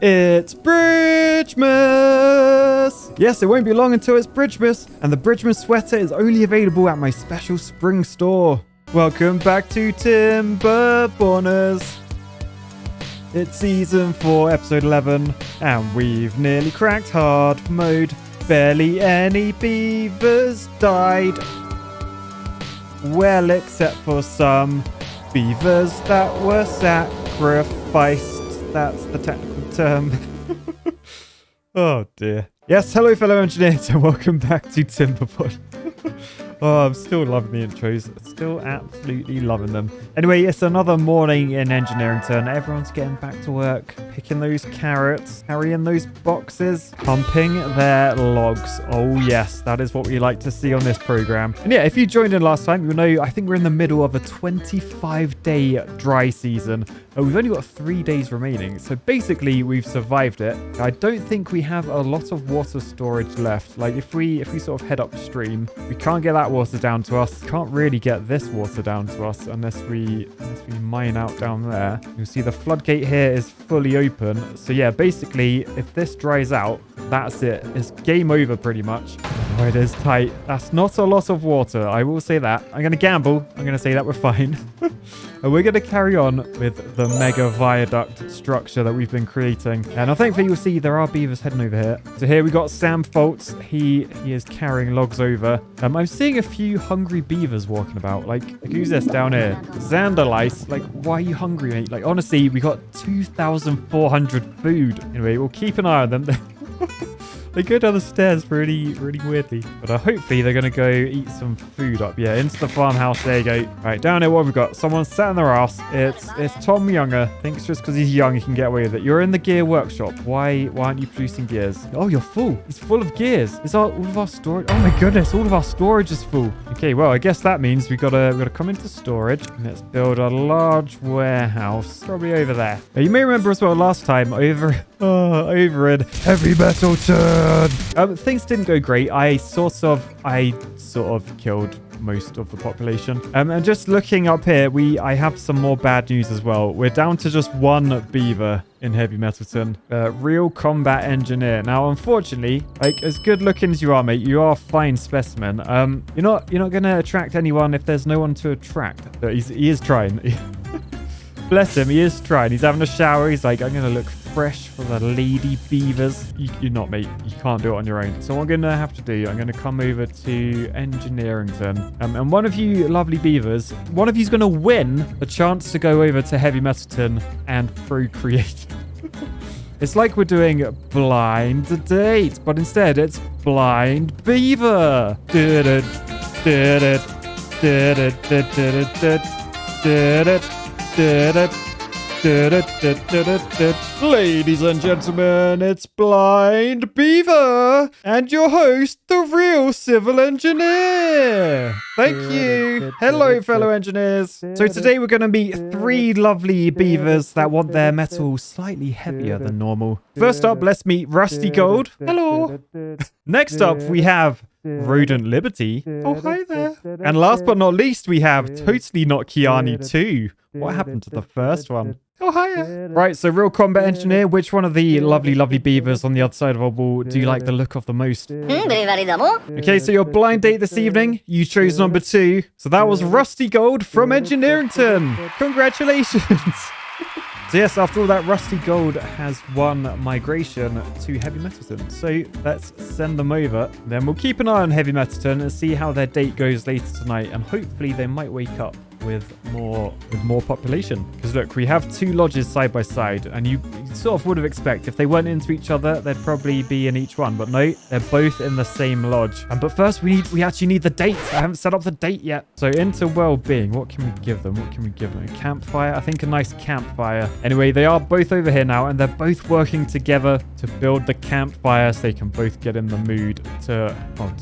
It's Bridgemas! Yes, it won't be long until it's Bridgemas, and the Bridgemas sweater is only available at my special spring store. Welcome back to Timberborners. It's season 4, episode 11, and we've nearly cracked hard mode. Barely any beavers died. Well, except for some beavers that were sacrificed. That's the technical term. Oh dear. Yes, hello fellow engineers and welcome back to Timberborn. Oh, I'm still loving the intros. Still absolutely loving them. Anyway, it's another morning in engineering turn. Everyone's getting back to work, picking those carrots, carrying those boxes, pumping their logs. Oh yes, that is what we like to see on this program. And yeah, if you joined in last time, you'll know I think we're in the middle of a 25-day dry season. We've only got 3 days remaining, so basically we've survived it. I don't think we have a lot of water storage left. Like if we sort of head upstream, we can't get that water down to us. Can't really get this water down to us unless we mine out down there. You'll see the floodgate here is fully open. So yeah, basically if this dries out, that's it. It's game over pretty much. Oh, it is tight. That's not a lot of water, I will say that. I'm going to gamble. I'm going to say that we're fine. And we're going to carry on with the mega viaduct structure that we've been creating. And thankfully you'll see there are beavers heading over here. So here we got Sam Foltz. He is carrying logs over. I'm seeing a few hungry beavers walking about. Like who's this down here? Xanderlice. Like, why are you hungry, mate? Like, honestly, we got 2,400 food. Anyway, we'll keep an eye on them. They go down the stairs really weirdly. But hopefully they're going to go eat some food up. Yeah, into the farmhouse. There you go. All right, down here, what have we got? Someone sat on their ass. It's Tom Younger. I think it's just because he's young he can get away with it. You're in the gear workshop. Why aren't you producing gears? Oh, you're full. It's full of gears. Is all of our storage? Oh my goodness, all of our storage is full. Okay, well, I guess that means we gotta come into storage. Let's build a large warehouse. Probably over there. Now, you may remember as well last time over in Heavy Metal Turn. Things didn't go great. I sort of killed most of the population. And just looking up here, I have some more bad news as well. We're down to just one beaver in Heavy Metalton. Real combat engineer. Now, unfortunately, like as good looking as you are, mate, you are a fine specimen. You're not gonna attract anyone if there's no one to attract. But he is trying. Bless him, he is trying. He's having a shower. He's like, I'm going to look fresh for the lady beavers. You're not, mate. You can't do it on your own. So what I'm going to have to do, I'm going to come over to Engineerington. And one of you lovely beavers, one of you's going to win the chance to go over to Heavy Metalton and procreate. It's like we're doing blind date, but instead it's blind beaver. Ladies and gentlemen, it's Blind Beaver and your host, the real civil engineer. Thank you. Hello, fellow engineers. So today we're going to meet 3 lovely beavers that want their metal slightly heavier than normal. First up, let's meet Rusty Gold. Hello. Next up, we have Rodent Liberty. Oh, hi there. And last but not least, we have Totally Not Kiani 2. What happened to the first one? Oh, hiya. Right, so real combat engineer, which one of the lovely beavers on the other side of our wall do you like the look of the most? Okay, so your blind date this evening, you chose number 2. So that was Rusty Gold from Engineerington. Congratulations. So yes, after all that, Rusty Gold has won migration to Heavy Metalton. So let's send them over. Then we'll keep an eye on Heavy Metalton and see how their date goes later tonight. And hopefully they might wake up with more population. Because look, we have 2 lodges side by side, and you sort of would have expected if they went into each other, they'd probably be in each one. But no, they're both in the same lodge. But first, we actually need the date. I haven't set up the date yet. So into well-being, what can we give them? What can we give them? A campfire? I think a nice campfire. Anyway, they are both over here now, and they're both working together to build the campfire so they can both get in the mood to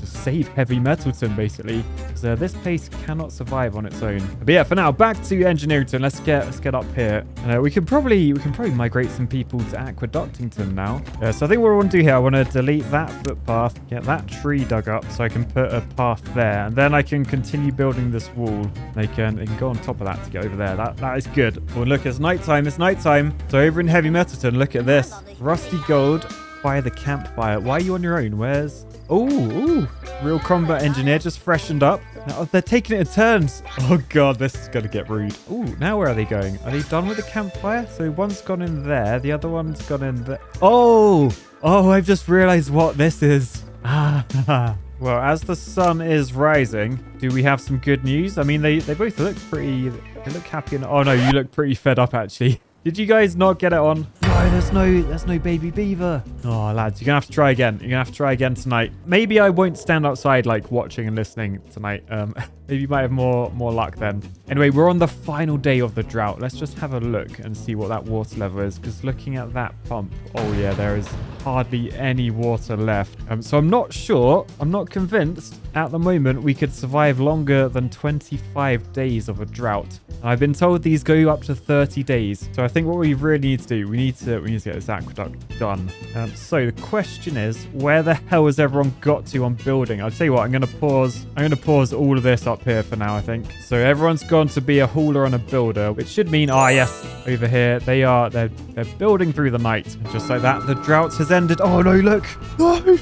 save Heavy Metalton, basically. Because this place cannot survive on its own. But yeah, for now, back to Engineerington. Let's get up here. And we can probably migrate some people to Aqueductington now. So I think what I want to do here, I want to delete that footpath, get that tree dug up so I can put a path there, and then I can continue building this wall. They can go on top of that to get over there. That is good. Oh, look, it's nighttime. It's nighttime. So over in Heavy Metalton, look at this. Rusty gold by the campfire. Why are you on your own? Where's... Oh, real combat engineer just freshened up. Now, they're taking it in turns. Oh, God, this is going to get rude. Oh, now where are they going? Are they done with the campfire? So one's gone in there. The other one's gone in there. Oh, I've just realized what this is. Well, as the sun is rising, do we have some good news? I mean, they both look pretty... They look happy. And, oh, no, you look pretty fed up, actually. Did you guys not get it on? No, there's no baby beaver. Oh, lads, you're going to have to try again. You're going to have to try again tonight. Maybe I won't stand outside, like, watching and listening tonight. Maybe you might have more luck then. Anyway, we're on the final day of the drought. Let's just have a look and see what that water level is. Because looking at that pump, oh, yeah, there is hardly any water left. So I'm not sure. I'm not convinced at the moment we could survive longer than 25 days of a drought. And I've been told these go up to 30 days. So I think what we really need to do, we need to get this aqueduct done. So the question is, where the hell has everyone got to on building? I'll tell you what, I'm going to pause all of this up here for now, I think. So everyone's gone to be a hauler and a builder, which should mean, yes, over here, they're building through the night. And just like that, the drought has ended. Oh, no, look. No.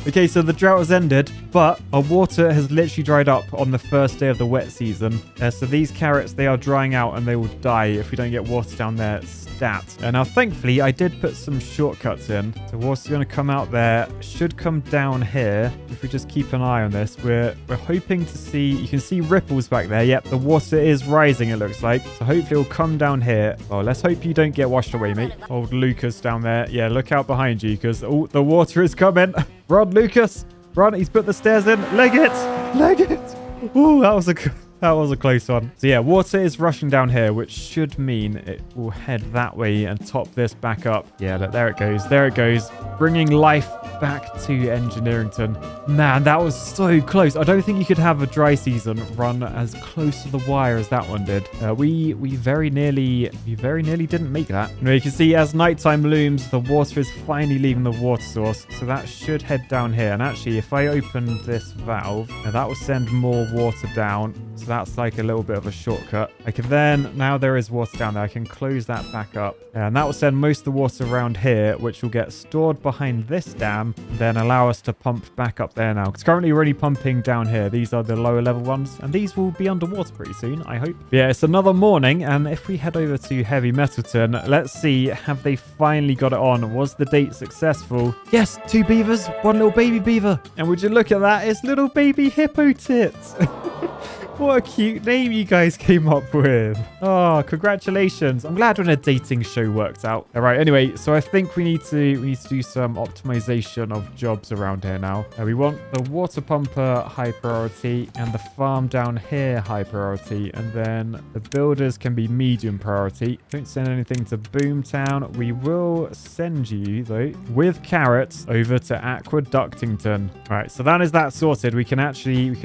Okay, so the drought has ended, but our water has literally dried up on the first day of the wet season. So these carrots, they are drying out and they will die if we don't get water down there. Stat. Now, thankfully, I did put some shortcuts in. So water's going to come out there. Should come down here. If we just keep an eye on this, we're hoping to see... You can see ripples back there. Yep, the water is rising, it looks like. So hopefully it'll come down here. Oh, let's hope you don't get washed away, mate. Old Lucas down there. Yeah, look out behind you because, oh, the water is coming. Run, Lucas. Run. He's put the stairs in. Leg it. Leg it. Ooh, that was a close one. So yeah, water is rushing down here, which should mean it will head that way and top this back up. Yeah, look, there it goes. There it goes. Bringing life back to Engineerington. Man, that was so close. I don't think you could have a dry season run as close to the wire as that one did. We very nearly didn't make that. Now you can see as nighttime looms, the water is finally leaving the water source. So that should head down here. And actually, if I open this valve, that will send more water down. So that's like a little bit of a shortcut. I can then, now there is water down there, I can close that back up. And that will send most of the water around here, which will get stored behind this dam, and then allow us to pump back up there now. Because currently we're already pumping down here. These are the lower level ones, and these will be underwater pretty soon, I hope. But yeah, it's another morning, and if we head over to Heavy Metalton, let's see, have they finally got it on? Was the date successful? Yes, 2 beavers, 1 little baby beaver. And would you look at that? It's little baby hippo tits. What a cute name you guys came up with. Oh, congratulations. I'm glad when a dating show works out. All right, anyway, so I think we need to do some optimization of jobs around here now. We want the water pumper high priority and the farm down here high priority. And then the builders can be medium priority. Don't send anything to Boomtown. We will send you, though, with carrots over to Aqueductington. All right, so that is that sorted. We can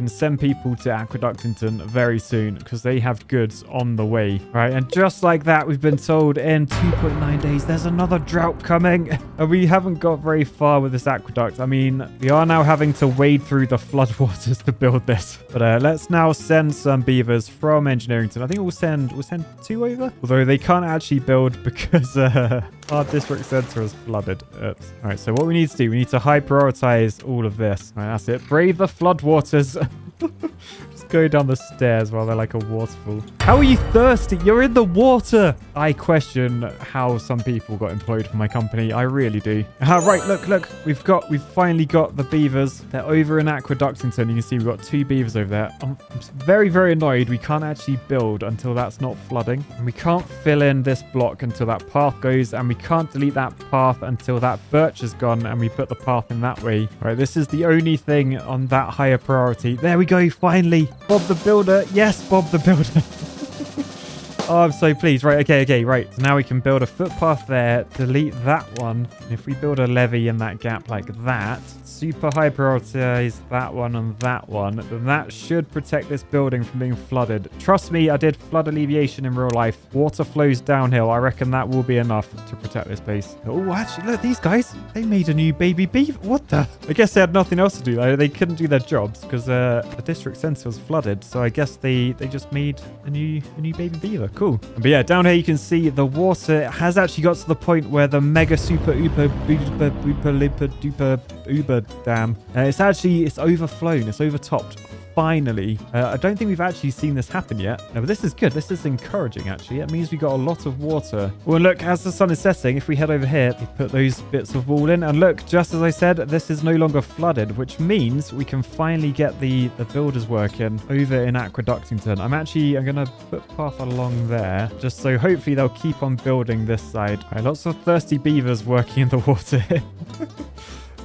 send people to Aqueductington very soon because they have goods on the way. Right, and just like that, we've been told in 2.9 days there's another drought coming, and we haven't got very far with this aqueduct. I mean, we are now having to wade through the floodwaters to build this, but let's now send some beavers from Engineerington. I think we'll send 2 over, although they can't actually build because our district center is flooded. Oops. All right, so what we need to do, we need to high prioritize all of this. All right, that's it. Brave the floodwaters. Go down the stairs while they're like a waterfall. How are you thirsty? You're in the water. I question how some people got employed for my company. I really do. Right, look. We've finally got the beavers. They're over in Aqueductington. You can see we've got 2 beavers over there. I'm very, very annoyed. We can't actually build until that's not flooding. And we can't fill in this block until that path goes. And we can't delete that path until that birch is gone and we put the path in that way. All right, this is the only thing on that higher priority. There we go, finally. Bob the Builder. Yes, Bob the Builder. Oh, I'm so pleased. Right, okay, right. So now we can build a footpath there, delete that one. And if we build a levee in that gap like that, super high prioritize that one and that one, then that should protect this building from being flooded. Trust me, I did flood alleviation in real life. Water flows downhill. I reckon that will be enough to protect this place. Oh, actually, look, these guys, they made a new baby beaver. What the? I guess they had nothing else to do. They couldn't do their jobs because the district center was flooded. So I guess they just made a new baby beaver. Cool. But yeah, down here you can see the water has actually got to the point where the mega super uber uber dam, it's overflown, it's overtopped. Finally. I don't think we've actually seen this happen yet. No, but this is good. This is encouraging, actually. It means we got a lot of water. Well, look, as the sun is setting, if we head over here, we put those bits of wall in. And look, just as I said, this is no longer flooded, which means we can finally get the builders working over in Aqueductington. I'm going to put path along there, just so hopefully they'll keep on building this side. Right, lots of thirsty beavers working in the water here.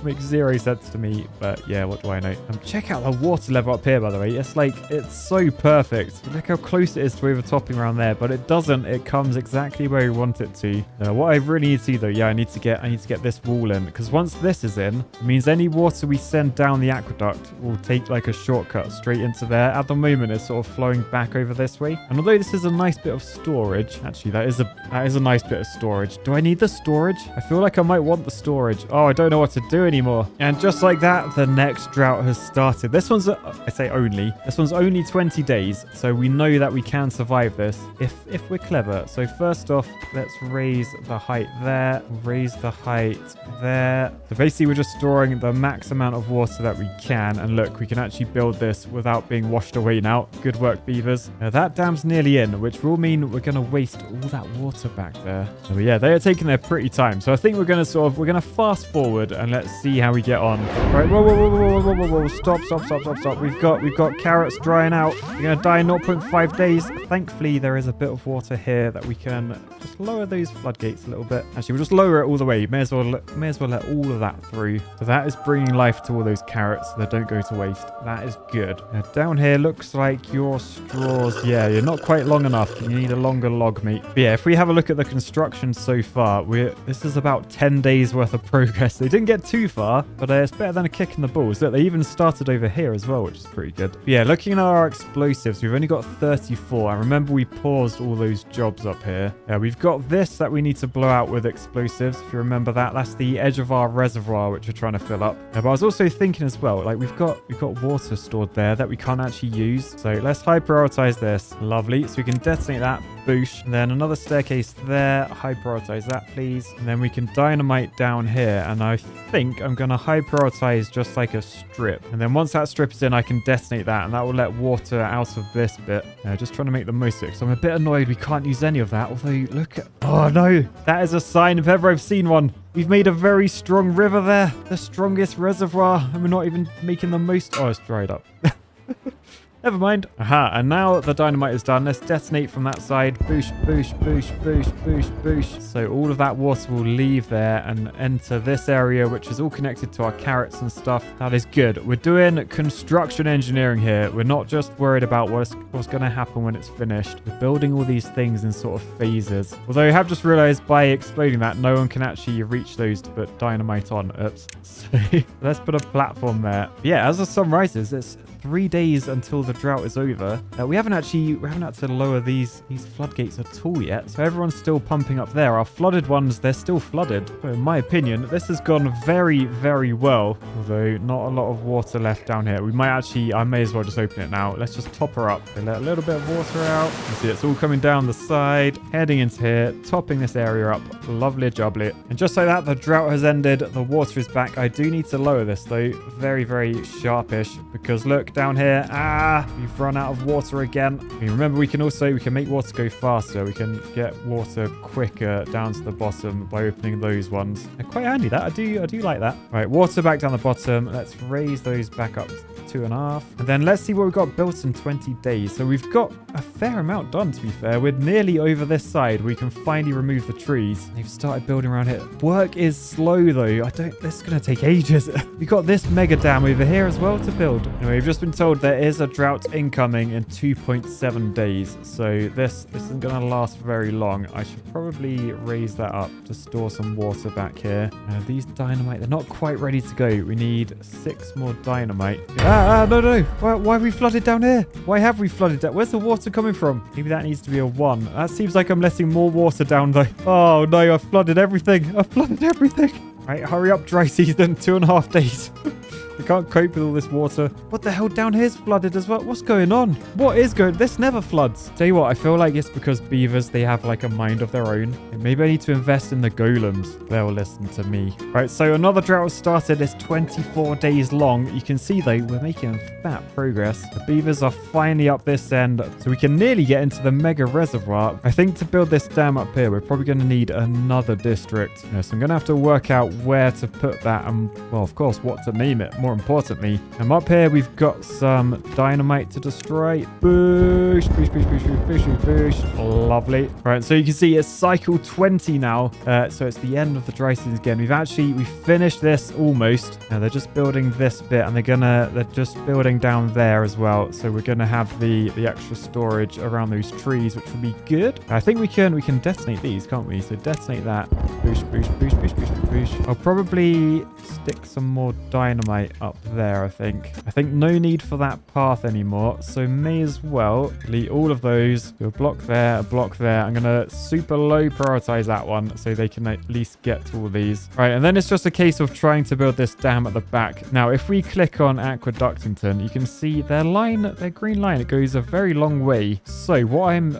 Makes zero sense to me, but yeah, what do I know? Check out the water level up here, by the way. It's so perfect. Look how close it is to overtopping around there, but it doesn't. It comes exactly where we want it to. What I really need to do, though, yeah, I need to get this wall in, because once this is in, it means any water we send down the aqueduct will take like a shortcut straight into there. At the moment, it's sort of flowing back over this way. And although this is a nice bit of storage, actually, that is a nice bit of storage. Do I need the storage? I feel like I might want the storage. Oh, I don't know what to do anymore. And just like that, the next drought has started. This one's only 20 days, so we know that we can survive this if we're clever. So first off, let's raise the height there, raise the height there. So basically we're just storing the max amount of water that we can, and look, we can actually build this without being washed away now. Good work, beavers. Now that dam's nearly in, which will mean we're going to waste all that water back there. So yeah, they are taking their pretty time. So I think we're going to fast forward and let's see how we get on. Right, whoa, stop. We've got carrots drying out. We're going to die in 0.5 days. Thankfully, there is a bit of water here that we can just lower those floodgates a little bit. Actually, we'll just lower it all the way. May as well let all of that through. So that is bringing life to all those carrots so they don't go to waste. That is good. Now, down here looks like your straws. Yeah, you're not quite long enough. You need a longer log, mate. But yeah, if we have a look at the construction so far, this is about 10 days worth of progress. They didn't get too far, but it's better than a kick in the balls. Look, they even started over here as well, which is pretty good. But yeah, looking at our explosives, we've only got 34. I remember we paused all those jobs up here. Yeah, we've got this that we need to blow out with explosives. If you remember that, that's the edge of our reservoir, which we're trying to fill up. Yeah, but I was also thinking as well, like we've got water stored there that we can't actually use. So let's high prioritize this. Lovely. So we can detonate that. Boosh. And then another staircase there. High prioritize that, please. And then we can dynamite down here. And I think I'm going to high prioritize just like a strip. And then once that strip is in, I can detonate that. And that will let water out of this bit. Just trying to make the most of it. So I'm a bit annoyed we can't use any of that. Although, look at... Oh, no. That is a sign if ever I've seen one. We've made a very strong river there. The strongest reservoir. And we're not even making the most... Oh, it's dried up. Never mind. Aha, and now the dynamite is done. Let's detonate from that side. Boosh, boosh, boosh, boosh, boosh, boosh. So all of that water will leave there and enter this area, which is all connected to our carrots and stuff. That is good. We're doing construction engineering here. We're not just worried about what's going to happen when it's finished. We're building all these things in sort of phases. Although I have just realized by exploding that, no one can actually reach those to put dynamite on. Oops. So let's put a platform there. But yeah, as the sun rises, it's 3 days until the drought is over. We haven't had to lower these floodgates at all yet, so everyone's still pumping up there. Our flooded ones, they're still flooded. So in my opinion, this has gone very, very well, although not a lot of water left down here. I may as well just open it now. Let's just top her up and let a little bit of water out. You see it's all coming down the side, heading into here, topping this area up. Lovely jubbly. And just like that, the drought has ended. The water is back. I do need to lower this though, very, very sharpish, because look down here. We've run out of water again. Remember, we can make water go faster. We can get water quicker down to the bottom by opening those ones. They're quite handy, that. I do like that. Right, water back down the bottom. Let's raise those back up 2.5. And then let's see what we've got built in 20 days. So we've got a fair amount done, to be fair. We're nearly over this side. We can finally remove the trees. They've started building around here. Work is slow, though. This is going to take ages. We've got this mega dam over here as well to build. Anyway, we've just been told there is a drought incoming in 2.7 days. So this isn't going to last very long. I should probably raise that up to store some water back here. These dynamite, they're not quite ready to go. We need 6 more dynamite. No. Why have we flooded down here? Why have we flooded down? Where's the water coming from? Maybe that needs to be a 1. That seems like I'm letting more water down, though. Oh, no, I've flooded everything. Right, hurry up, dry season. 2.5 days. We can't cope with all this water. What the hell? Down here's flooded as well. What's going on? What is going? This never floods. Tell you what, I feel like it's because beavers, they have like a mind of their own. And maybe I need to invest in the golems. They'll listen to me. Right, so another drought started. It's 24 days long. You can see though, we're making fat progress. The beavers are finally up this end. So we can nearly get into the mega reservoir. I think to build this dam up here, we're probably going to need another district. So I'm going to have to work out where to put that. And well, of course, what to name it. More importantly, up here we've got some dynamite to destroy. Boosh. Lovely. Right, so you can see it's cycle 20 now. So it's the end of the dry season again. We finished this almost. Now they're just building this bit, and they're just building down there as well. So we're gonna have the extra storage around those trees, which will be good. I think we can detonate these, can't we? So detonate that. Boosh. I'll probably stick some more dynamite up there, I think. No need for that path anymore, so may as well delete all of those. Do a block there, a block there. I'm gonna super low prioritize that one so they can at least get to all these. Right, and then it's just a case of trying to build this dam at the back. Now, if we click on Aqueductington, you can see their green line, it goes a very long way. So what I'm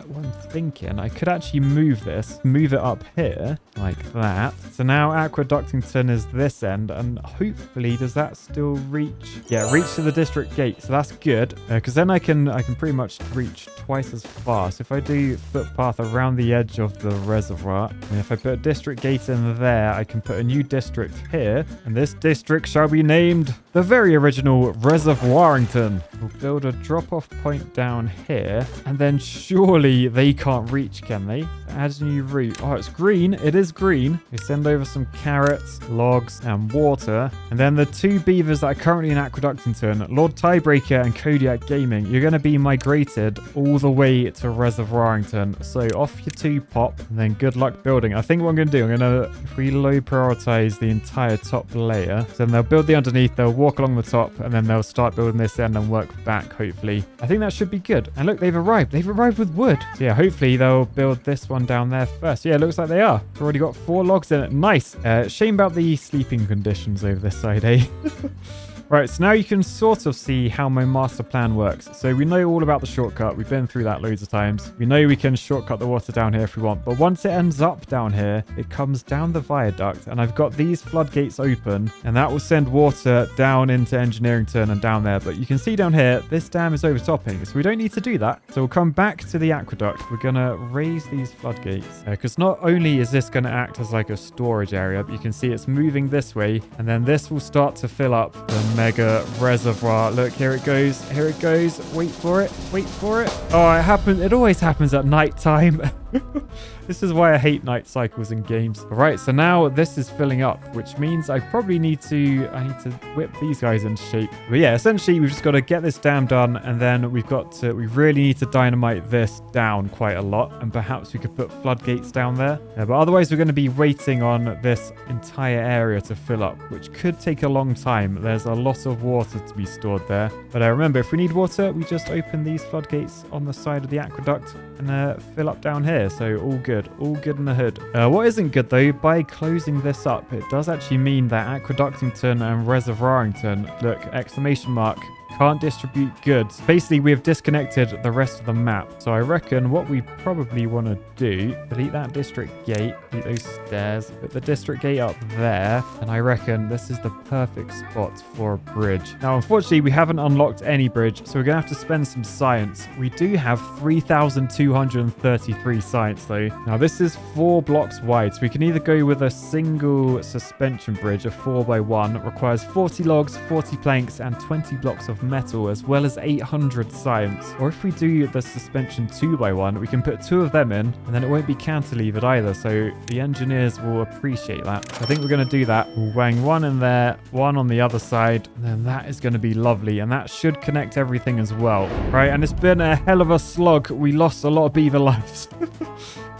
thinking, I could actually move it up here like that. So now Aqueductington is this end, and hopefully does that still reach? Yeah, reach to the district gate, so that's good, because then I can pretty much reach twice as fast. If I do footpath around the edge of the reservoir, and if I put a district gate in there, I can put a new district here, and this district shall be named the very original Reservoirington. We'll build a drop-off point down here, and then surely they can't reach, can they? Add a new route. Oh, it's green. It is green. We send over some carrots, logs, and water, and then the 2 beavers that are currently in Aqueductington, Lord Tiebreaker and Kodiak Gaming, you're going to be migrated all the way to Reservoirington. So off your 2 pop, and then good luck building. I think what I'm going to do, if we low prioritize the entire top layer, so then they'll build the underneath, they'll walk along the top, and then they'll start building this end and work back, hopefully. I think that should be good. And look, they've arrived with wood. So yeah, hopefully they'll build this one down there first. Yeah, it looks like they are. We've already got 4 logs in it. Nice. Shame about the sleeping conditions over this side, eh? Right, so now you can sort of see how my master plan works. So we know all about the shortcut. We've been through that loads of times. We know we can shortcut the water down here if we want. But once it ends up down here, it comes down the viaduct. And I've got these floodgates open. And that will send water down into Engineerington and down there. But you can see down here, this dam is overtopping. So we don't need to do that. So we'll come back to the aqueduct. We're going to raise these floodgates. Because not only is this going to act as like a storage area, but you can see it's moving this way. And then this will start to fill up the mega reservoir. Look, here it goes. Wait for it. Oh, it happened. It always happens at night time. This is why I hate night cycles in games. All right, so now this is filling up, which means I probably need to whip these guys into shape. But yeah, essentially we've just got to get this dam done, and then we really need to dynamite this down quite a lot, and perhaps we could put floodgates down there. But otherwise we're going to be waiting on this entire area to fill up, which could take a long time. There's a lot of water to be stored there. But remember, if we need water, we just open these floodgates on the side of the aqueduct and fill up down here. So all good in the hood. What isn't good though, by closing this up, it does actually mean that Aqueductington and Reservoirington, look, exclamation mark, can't distribute goods. Basically, we have disconnected the rest of the map. So I reckon what we probably want to do, delete that district gate, delete those stairs, put the district gate up there, and I reckon this is the perfect spot for a bridge. Now, unfortunately, we haven't unlocked any bridge, so we're going to have to spend some science. We do have 3,233 science, though. Now, this is 4 blocks wide, so we can either go with a single suspension bridge, a 4x1, that requires 40 logs, 40 planks, and 20 blocks of metal as well as 800 science. Or if we do the suspension 2x1, we can put 2 of them in and then it won't be cantilevered either. So the engineers will appreciate that. I think we're going to do that. We'll bang 1 in there, 1 on the other side, and then that is going to be lovely. And that should connect everything as well. Right, and it's been a hell of a slog. We lost a lot of beaver lives.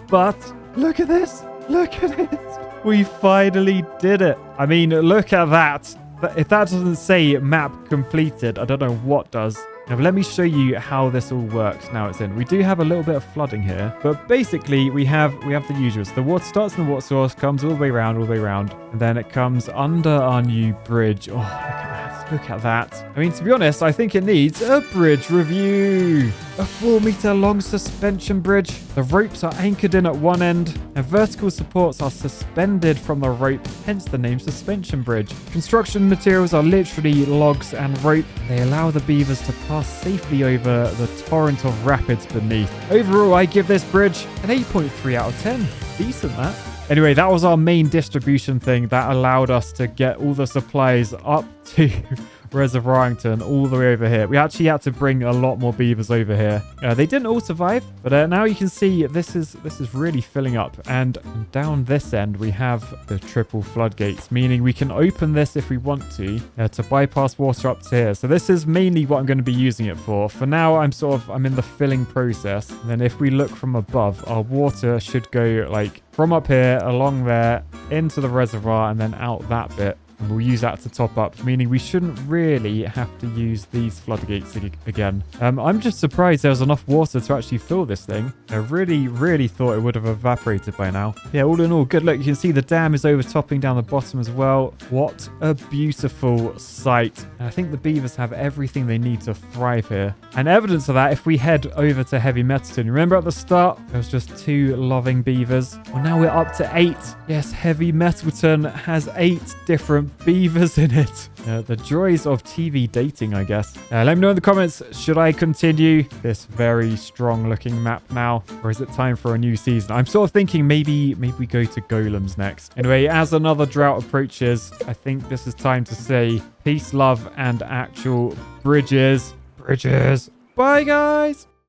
But look at this. Look at it. We finally did it. I mean, look at that. If that doesn't say map completed, I don't know what does. Now, let me show you how this all works now it's in. We do have a little bit of flooding here, but basically we have the usual. So the water starts in the water source, comes all the way around, and then it comes under our new bridge. Oh, look at that. Look at that. I mean, to be honest, I think it needs a bridge review. A 4-meter long suspension bridge. The ropes are anchored in at one end, and vertical supports are suspended from the rope, hence the name suspension bridge. Construction materials are literally logs and rope. They allow the beavers to pass safely over the torrent of rapids beneath. Overall, I give this bridge an 8.3 out of 10. Decent, that. Anyway, that was our main distribution thing that allowed us to get all the supplies up to Reservoirington all the way over here. We actually had to bring a lot more beavers over here. They didn't all survive, but now you can see this is really filling up. And down this end, we have the triple floodgates, meaning we can open this if we want to bypass water up to here. So this is mainly what I'm going to be using it for. For now, I'm in the filling process. And then if we look from above, our water should go like from up here, along there, into the reservoir, and then out that bit. And we'll use that to top up, meaning we shouldn't really have to use these floodgates again. I'm just surprised there's enough water to actually fill this thing. I really thought it would have evaporated by now. Yeah, all in all, good. Look, you can see the dam is overtopping down the bottom as well. What a beautiful sight. And I think the beavers have everything they need to thrive here. And evidence of that, if we head over to Heavy Metalton. Remember at the start, there was just 2 loving beavers. Well, now we're up to 8. Yes, Heavy Metalton has 8 different beavers in it. The joys of TV dating, I guess. Let me know in the comments, should I continue this very strong looking map now, or is it time for a new season? I'm sort of thinking maybe we go to golems next. Anyway, as another drought approaches, I think this is time to say peace, love, and actual bridges. Bye, guys.